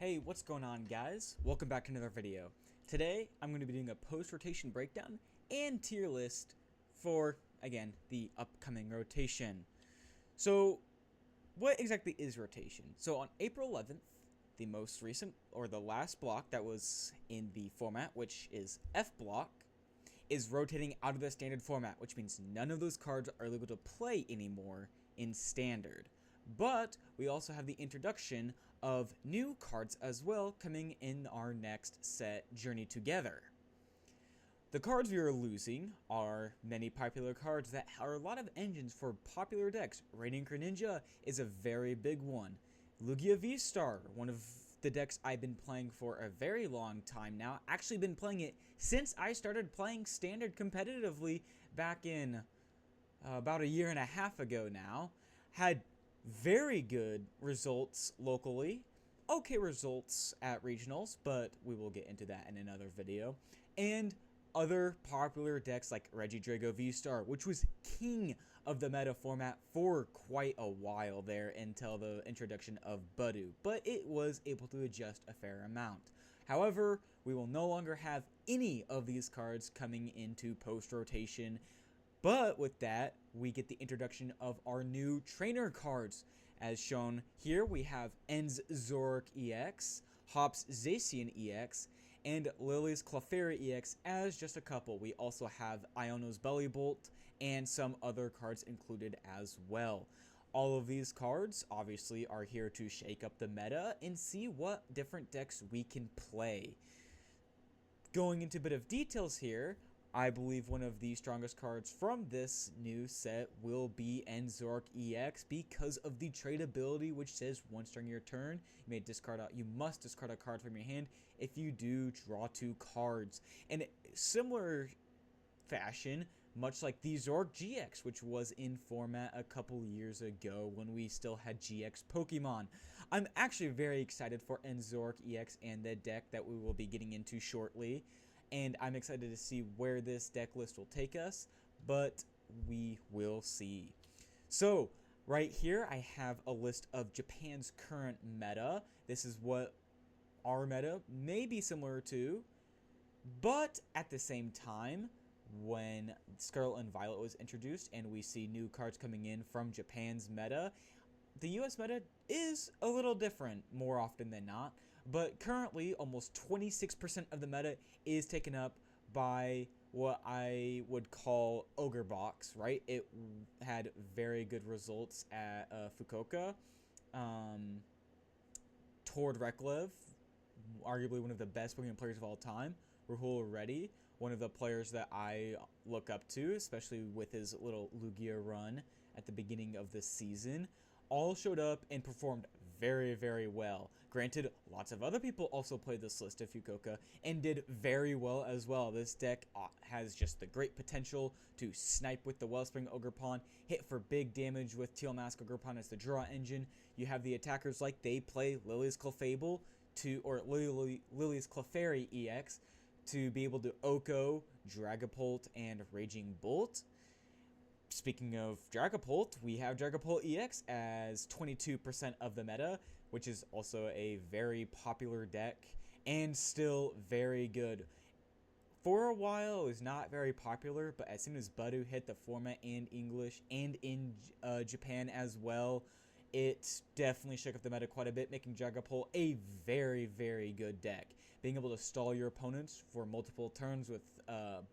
Hey, what's going on, guys? Welcome back to another video. Today, I'm going to be doing a post-rotation breakdown and tier list for, again, the upcoming rotation. So, what exactly is rotation? So, on April 11th, the most recent, or the last block that was in the format, which is F block, is rotating out of the standard format, which means none of those cards are able to play anymore in standard. But we also have the introduction of new cards as well coming in our next set, Journey Together. The cards we are losing are many popular cards that are a lot of engines for popular decks. Radiant Greninja is a very big one. Lugia V-Star, one of the decks I've been playing for a very long time now. Actually been playing it since I started playing Standard competitively back in about a year and a half ago now. Had very good results locally. Okay results at regionals, but we will get into that in another video. And other popular decks like Regidrago V-Star, which was king of the meta format for quite a while there until the introduction of Budu, but it was able to adjust a fair amount. However, we will no longer have any of these cards coming into post-rotation, but with that, we get the introduction of our new trainer cards. As shown here, we have En's Zoroark EX, Hop's Zacian EX, and Lily's Clefairy EX as just a couple. We also have Iono's Bellibolt and some other cards included as well. All of these cards obviously are here to shake up the meta and see what different decks we can play. Going into a bit of details here, I believe one of the strongest cards from this new set will be En's Zoroark EX because of the tradability, which says once during your turn, you must discard a card from your hand. If you do, draw 2 cards. And similar fashion, much like the Zoroark GX, which was in format a couple years ago when we still had GX Pokemon. I'm actually very excited for En's Zoroark EX and the deck that we will be getting into shortly, and I'm excited to see where this deck list will take us, but we will see. So, right here I have a list of Japan's current meta. This is what our meta may be similar to, but at the same time, when Scarlet and Violet was introduced and we see new cards coming in from Japan's meta, the US meta is a little different more often than not, but currently almost 26% of the meta is taken up by what I would call Ogre Box, right? It had very good results at Fukuoka. Tord Reklev, arguably one of the best Pokemon players of all time. Rahul Reddy, one of the players that I look up to, especially with his little Lugia run at the beginning of this season, all showed up and performed very, very well. Granted, lots of other people also played this list of Fukuoka and did very well as well. This deck has just the great potential to snipe with the Wellspring Ogerpon, hit for big damage with Teal Mask Ogerpon as the draw engine. You have the attackers like they play Lily's Clefable or Lily's Clefairy EX to be able to Oko, Dragapult, and Raging Bolt. Speaking of Dragapult, we have Dragapult EX as 22% of the meta, which is also a very popular deck and still very good. For a while, it was not very popular, but as soon as Budu hit the format in English and in Japan as well, it definitely shook up the meta quite a bit, making Dragapult a very, very good deck. Being able to stall your opponents for multiple turns with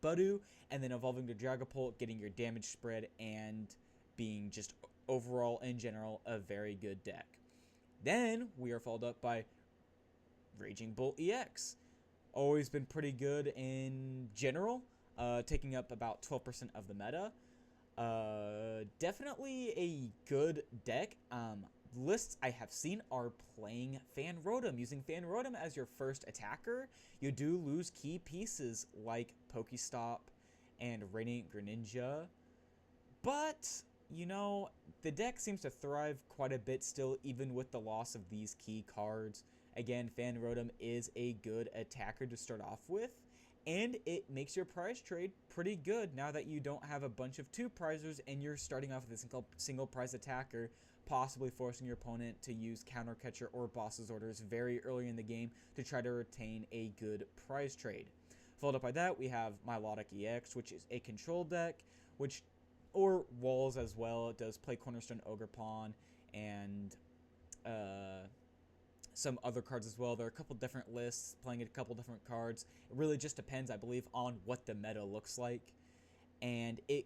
Budu, and then evolving to Dragapult, getting your damage spread, and being just overall, in general, a very good deck. Then, we are followed up by Raging Bolt EX. Always been pretty good in general, taking up about 12% of the meta. Definitely a good deck. Lists I have seen are playing Fan Rotom, using Fan Rotom as your first attacker. You do lose key pieces like Pokestop and Radiant Greninja, but you know, the deck seems to thrive quite a bit still, even with the loss of these key cards. Again, Fan Rotom is a good attacker to start off with, and it makes your prize trade pretty good now that you don't have a bunch of 2 prizers and you're starting off with a single prize attacker possibly forcing your opponent to use counter catcher or boss's orders very early in the game to try to retain a good prize trade. Followed up by that, we have Milotic EX, which is a control deck, or Walls as well. It does play Cornerstone Ogre Pawn and some other cards as well. There are a couple different lists playing a couple different cards. It really just depends, I believe, on what the meta looks like. And it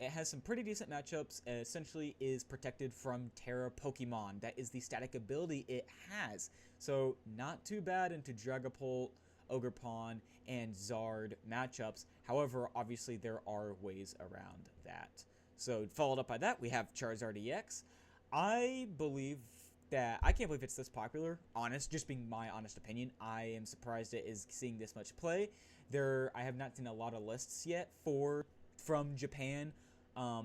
has some pretty decent matchups. It essentially is protected from Terra Pokemon. That is the static ability it has. So not too bad into Dragapult, Ogerpon, and Zard matchups. However, obviously there are ways around that. So followed up by that, we have Charizard EX. I can't believe it's this popular. Just being my honest opinion, I am surprised it is seeing this much play. I have not seen a lot of lists yet from Japan.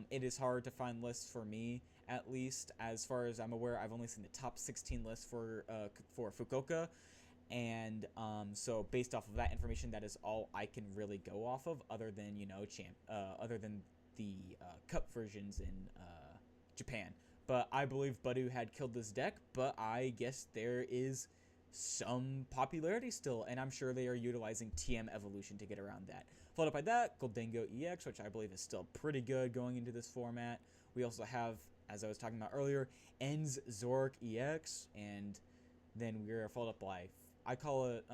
It is hard to find lists for me, at least as far as I'm aware. I've only seen the top 16 lists for Fukuoka, and so based off of that information, that is all I can really go off of, other than the cup versions in Japan. But I believe Badu had killed this deck, but I guess there is some popularity still, and I'm sure they are utilizing TM Evolution to get around that. Followed up by that, Goldengo EX, which I believe is still pretty good going into this format. We also have, as I was talking about earlier, En's Zoroark EX, and then we're followed up by, I call it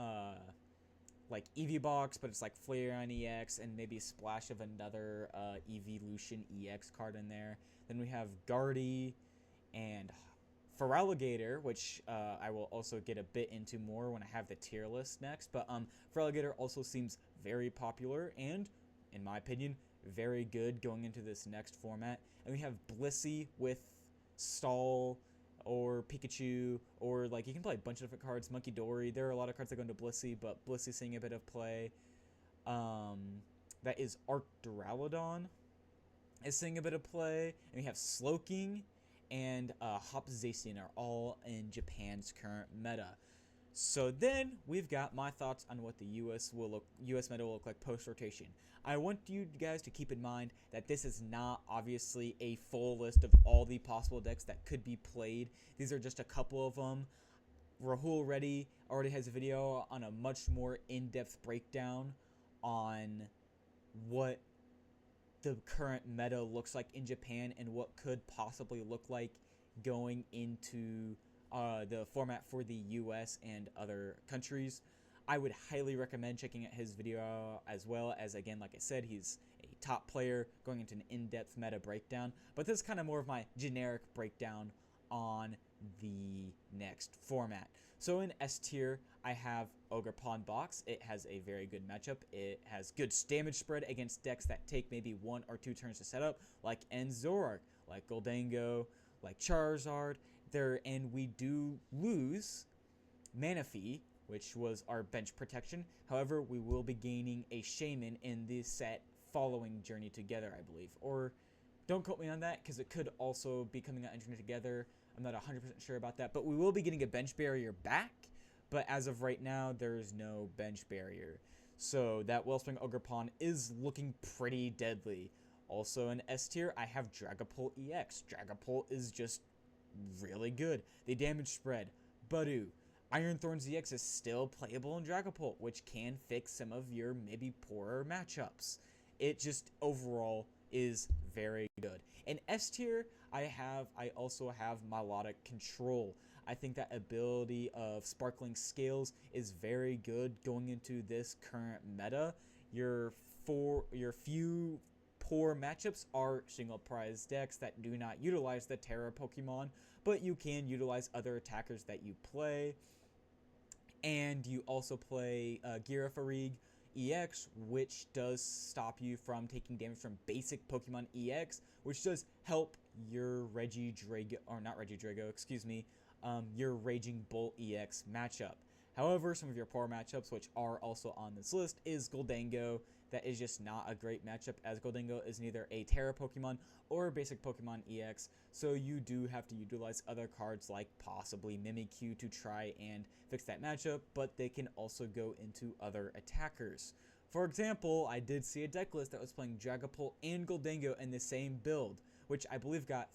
like Eevee Box, but it's like Flareon EX and maybe a splash of another Evolution EX card in there. Then we have Guardy and Feraligatr, which I will also get a bit into more when I have the tier list next. But Feraligatr also seems very popular and, in my opinion, very good going into this next format. And we have Blissey with Stall or Pikachu, or like you can play a bunch of different cards. Monkey Dory. There are a lot of cards that go into Blissey, but Blissey seeing a bit of play. That is Arc Duraludon is seeing a bit of play. And we have Slowking and Hop Zacian are all in Japan's current meta. So then we've got my thoughts on what the US meta will look like post rotation. I want you guys to keep in mind that this is not obviously a full list of all the possible decks that could be played. These are just a couple of them. Rahul Reddy already has a video on a much more in-depth breakdown on what the current meta looks like in Japan and what could possibly look like going into the format for the US and other countries. I would highly recommend checking out his video, as well as, again, like I said, he's a top player going into an in-depth meta breakdown. But this is kind of more of my generic breakdown on the next format. So in S tier, I have Ogerpon Box. It has a very good matchup. It has good damage spread against decks that take maybe 1 or 2 turns to set up, like Zoroark, like Goldango, like Charizard. And we do lose Manaphy, which was our bench protection. However, we will be gaining a Shaman in the set following Journey Together, I believe. Or don't quote me on that, because it could also be coming out in Journey Together. I'm not 100% sure about that. But we will be getting a bench barrier back. But as of right now, there is no bench barrier. So that Wellspring Ogerpon is looking pretty deadly. Also in S tier, I have Dragapult EX. Dragapult is just really good. The damage spread, Badu. Iron Thorns EX is still playable in Dragapult, which can fix some of your maybe poorer matchups. It just overall is very good. In S tier, I also have Milotic Control. I think that ability of Sparkling Scales is very good going into this current meta. Your few poor matchups are single prize decks that do not utilize the Terra Pokemon, but you can utilize other attackers that you play. And you also play Girafarig EX, which does stop you from taking damage from basic Pokemon EX, which does help your your Raging Bolt EX matchup. However, some of your poor matchups, which are also on this list, is Goldango. That is just not a great matchup, as Goldango is neither a Terra Pokemon or a basic Pokemon EX, so you do have to utilize other cards like possibly Mimikyu to try and fix that matchup, but they can also go into other attackers. For example, I did see a deck list that was playing Dragapult and Goldango in the same build, which I believe got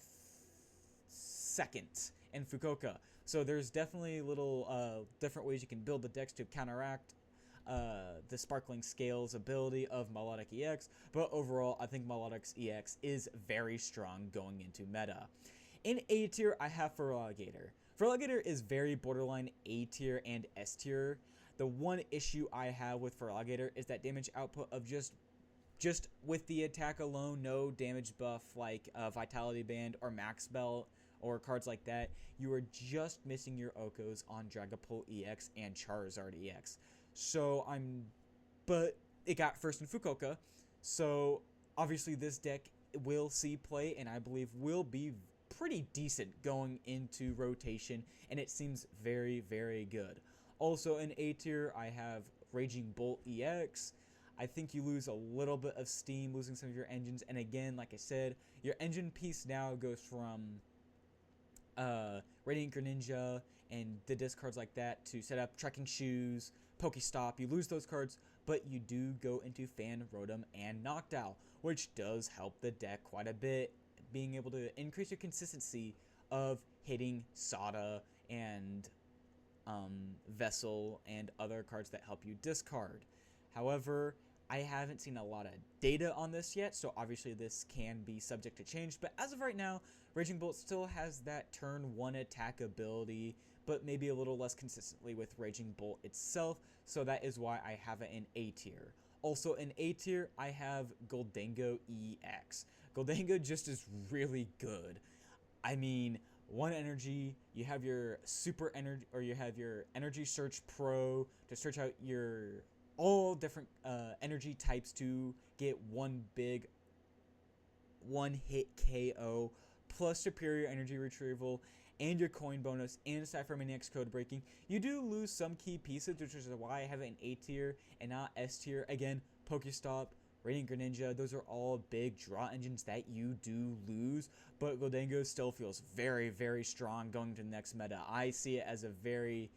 second in Fukuoka. So there's definitely little different ways you can build the decks to counteract the Sparkling Scales ability of Melodic EX, but overall, I think Melodic EX is very strong going into meta. In A tier, I have Feraligatr. Feraligatr is very borderline A tier and S tier. The one issue I have with Feraligatr is that damage output of just with the attack alone, no damage buff like Vitality Band or Max Belt or cards like that. You are just missing your Okos on Dragapult EX and Charizard EX. So but it got first in Fukuoka, so obviously this deck will see play and I believe will be pretty decent going into rotation, and it seems very, very good. Also in A tier, I have Raging Bolt EX. I think you lose a little bit of steam losing some of your engines, and again, like I said, your engine piece now goes from Radiant Greninja and the discards like that to set up Trekking Shoes, Pokestop. You lose those cards, but you do go into Fan, Rotom, and Noctowl, which does help the deck quite a bit, being able to increase your consistency of hitting Sada and Vessel and other cards that help you discard. However, I haven't seen a lot of data on this yet, so obviously this can be subject to change, but as of right now, Raging Bolt still has that turn 1 attack ability, but maybe a little less consistently with Raging Bolt itself, so that is why I have it in A tier. Also in A tier, I have Goldango EX. Goldango just is really good. I mean, 1 energy, you have your super energy, or you have your Energy Search Pro to search out your all different energy types to get one big one-hit KO, plus superior energy retrieval, and your coin bonus, and Cypher Maniac's code breaking. You do lose some key pieces, which is why I have it in A tier and not S tier. Again, Pokestop, Radiant Greninja, those are all big draw engines that you do lose, but Goldango still feels very, very strong going to the next meta. I see it as a very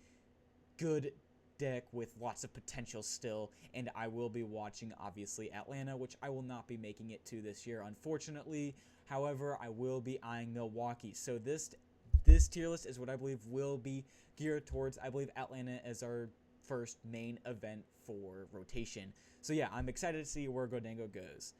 good deck with lots of potential still, and I will be watching obviously Atlanta, which I will not be making it to this year, unfortunately. However, I will be eyeing Milwaukee. So this tier list is what I believe will be geared towards. I believe Atlanta is our first main event for rotation. So yeah, I'm excited to see where Goldango goes.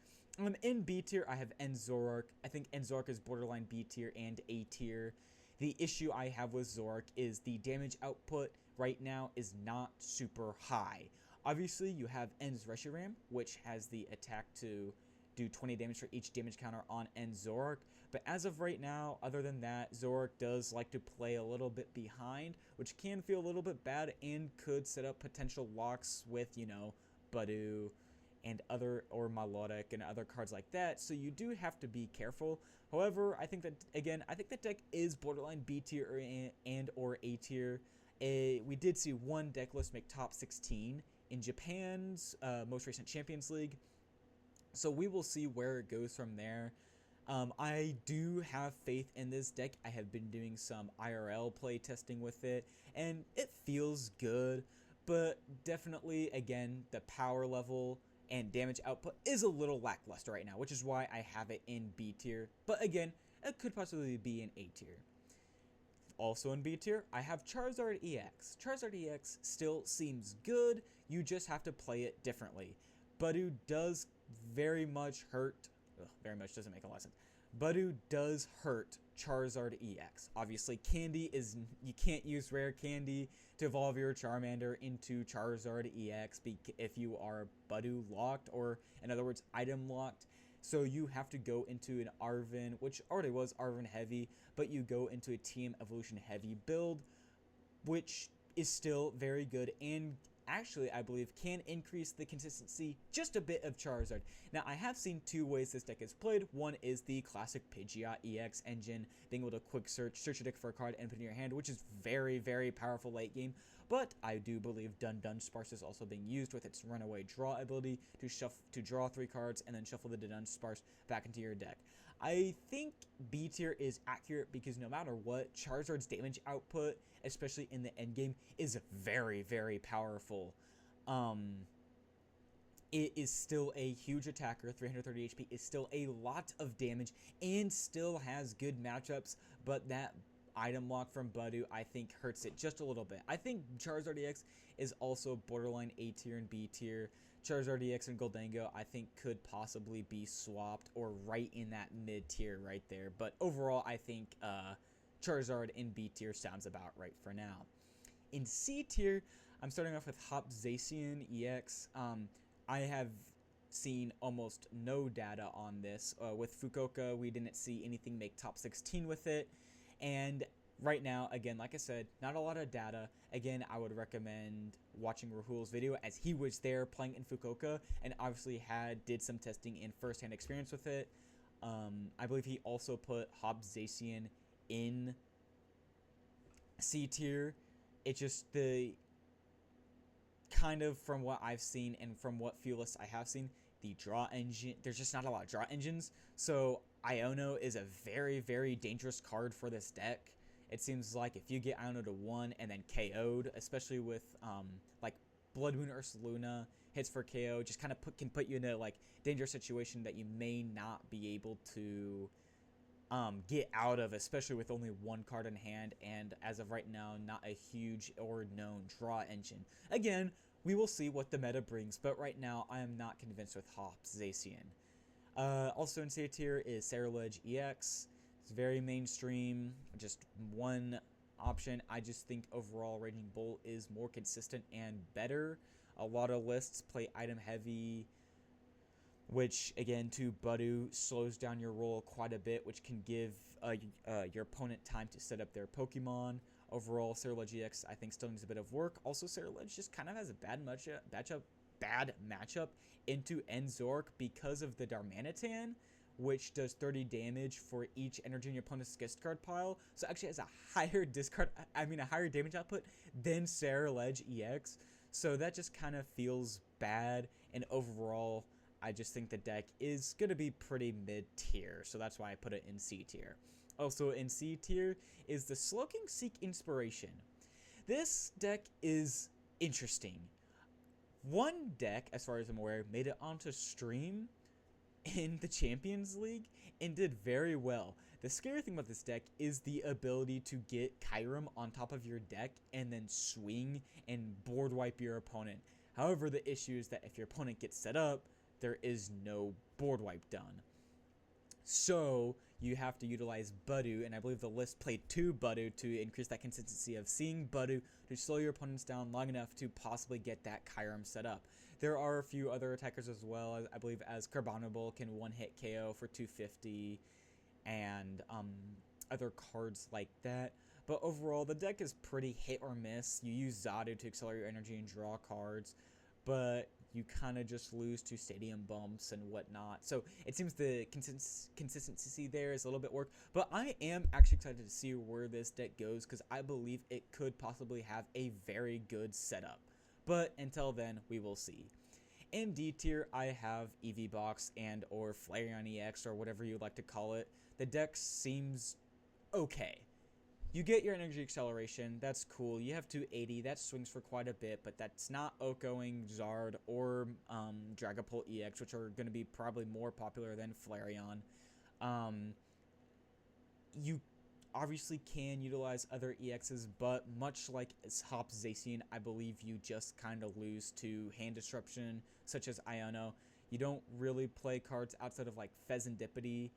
In B tier, I have Enzorark. I think Enzorark is borderline B tier and A tier. The issue I have with Zorark is the damage output right now is not super high. Obviously, you have En's Reshiram, which has the attack to do 20 damage for each damage counter on Enzorark. But as of right now, other than that, Zorark does like to play a little bit behind, which can feel a little bit bad and could set up potential locks with, you know, Badu and or Melodic and other cards like that, so you do have to be careful. However, I think that, again, I think the deck is borderline B tier and or A tier. We did see one deck list make top 16 in Japan's most recent Champions League, so we will see where it goes from there. I do have faith in this deck. I have been doing some IRL play testing with it, and it feels good, but definitely, again, the power level and damage output is a little lackluster right now, which is why I have it in B tier. But again, it could possibly be in A tier. Also in B tier, I have Charizard EX. Charizard EX still seems good, you just have to play it differently. Badu does very much hurt, very much doesn't make a lot of sense. Badu does hurt Charizard EX. Obviously, candy is, you can't use rare candy to evolve your Charmander into Charizard EX if you are Badu locked, or in other words, item locked. So you have to go into an Arven, which already was Arven heavy, but you go into a Team Evolution heavy build, which is still very good and actually, I believe, can increase the consistency just a bit of Charizard. Now, I have seen two ways this deck is played. One is the classic Pidgeot EX engine, being able to quick search a deck for a card and put it in your hand, which is very, very powerful late game. But I do believe Dun Sparse is also being used with its runaway draw ability to draw 3 cards and then shuffle the Dun Sparse back into your deck. I think B tier is accurate because no matter what, Charizard's damage output, especially in the end game, is very, very powerful. it is still a huge attacker. 330 HP is still a lot of damage and still has good matchups, but that item lock from Budu, I think, hurts it just a little bit. I think Charizard EX is also borderline A tier and B tier. Charizard EX and Goldango, I think, could possibly be swapped or right in that mid tier right there. But overall, I think Charizard in B tier sounds about right for now. In C tier, I'm starting off with Hop Zacian EX. I have seen almost no data on this. With Fukuoka, we didn't see anything make top 16 with it. And right now, again, like I said, not a lot of data. Again, I would recommend watching Rahul's video as he was there playing in Fukuoka and obviously did some testing and first-hand experience with it. I believe he also put Hobbs Zacian in C tier. It's just the kind of, from what I've seen and from what few lists I have seen, the draw engine, there's just not a lot of draw engines. So Iono is a very, very dangerous card for this deck. It seems like if you get Iono to 1 and then KO'd, especially with like Blood Moon Ursaluna hits for KO, just kind of can put you in a like dangerous situation that you may not be able to get out of, especially with only one card in hand, and as of right now, not a huge or known draw engine. Again, we will see what the meta brings, but right now, I am not convinced with Hops Zacian. Also in C tier is Ceruledge EX. It's very mainstream, just one option. I just think overall Raging Bull is more consistent and better. A lot of lists play item heavy, which again to Budu slows down your roll quite a bit, which can give your opponent time to set up their Pokemon. Overall, Ceruledge EX I think still needs a bit of work. Also, Ceruledge just kind of has a bad matchup into Enzork because of the Darmanitan, which does 30 damage for each energy in your opponent's discard pile. So actually has a higher higher damage output than Ceruledge EX. So that just kind of feels bad, and overall, I just think the deck is going to be pretty mid-tier, so that's why I put it in C tier. Also in C tier is the Slowking Seek Inspiration. This deck is interesting. One deck, as far as I'm aware, made it onto stream in the Champions League and did very well. The scary thing about this deck is the ability to get Kyurem on top of your deck and then swing and board wipe your opponent. However, the issue is that if your opponent gets set up, there is no board wipe done. So you have to utilize Budu, and I believe the list played 2 Budu to increase that consistency of seeing Budu to slow your opponents down long enough to possibly get that Kyurem set up. There are a few other attackers as well, I believe, as Carbonable can one-hit KO for 250, and other cards like that. But overall, the deck is pretty hit or miss. You use Zadu to accelerate your energy and draw cards, but you kind of just lose to stadium bumps and whatnot. So it seems the consistency there is a little bit work. But I am actually excited to see where this deck goes, because I believe it could possibly have a very good setup. But until then, we will see. In D tier, I have EV Box and or Flareon EX, or whatever you like to call it. The deck seems okay. You get your energy acceleration, that's cool. You have 280, that swings for quite a bit, but that's not Okoing, Zard, or Dragapult EX, which are going to be probably more popular than Flareon. You obviously can utilize other EXs, but much like Hop Zacian, I believe you just kind of lose to hand disruption, such as Iono. You don't really play cards outside of like Pheasantipity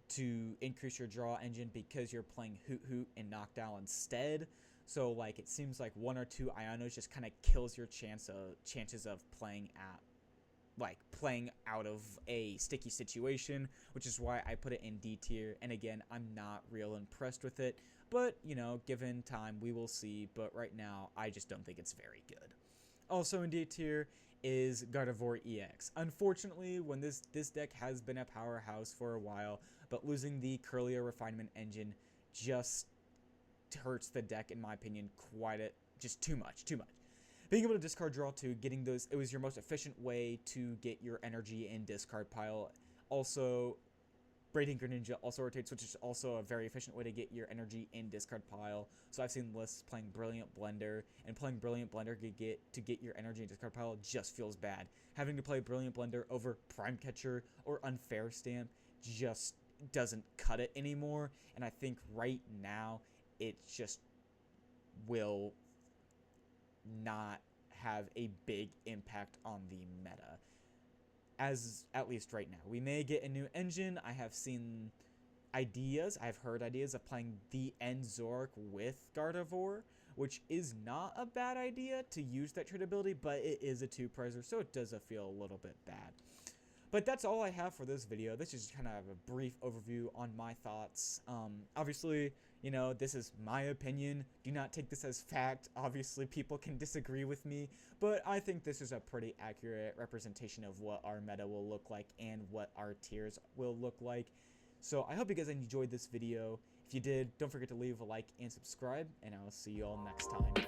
to increase your draw engine because you're playing Hoot Hoot and Knockdown instead. So like it seems like 1 or 2 Ionos just kind of kills your chances of playing out of a sticky situation, which is why I put it in D tier. And again, I'm not real impressed with it, but you know, given time, we will see. But right now, I just don't think it's very good. Also in D tier is Gardevoir EX. Unfortunately, when this deck has been a powerhouse for a while, but losing the Curlier Refinement engine just hurts the deck, in my opinion, just too much. Being able to discard draw 2, getting those, it was your most efficient way to get your energy in discard pile. Also, Braiding Greninja also rotates, which is also a very efficient way to get your energy in discard pile. So I've seen lists playing Brilliant Blender, and playing Brilliant Blender to get your energy in discard pile just feels bad. Having to play Brilliant Blender over Prime Catcher or Unfair Stamp just doesn't cut it anymore, and I think right now it just will not have a big impact on the meta, as at least right now. We may get a new engine. I have heard ideas of playing the End Zork with Gardevoir, which is not a bad idea to use that tradability, but it is a 2-prizer, so it does feel a little bit bad. But that's all I have for this video. This is kind of a brief overview on my thoughts. Obviously, you know, this is my opinion. Do not take this as fact. Obviously, people can disagree with me, but I think this is a pretty accurate representation of what our meta will look like and what our tiers will look like. So I hope you guys enjoyed this video. If you did, don't forget to leave a like and subscribe, and I'll see you all next time.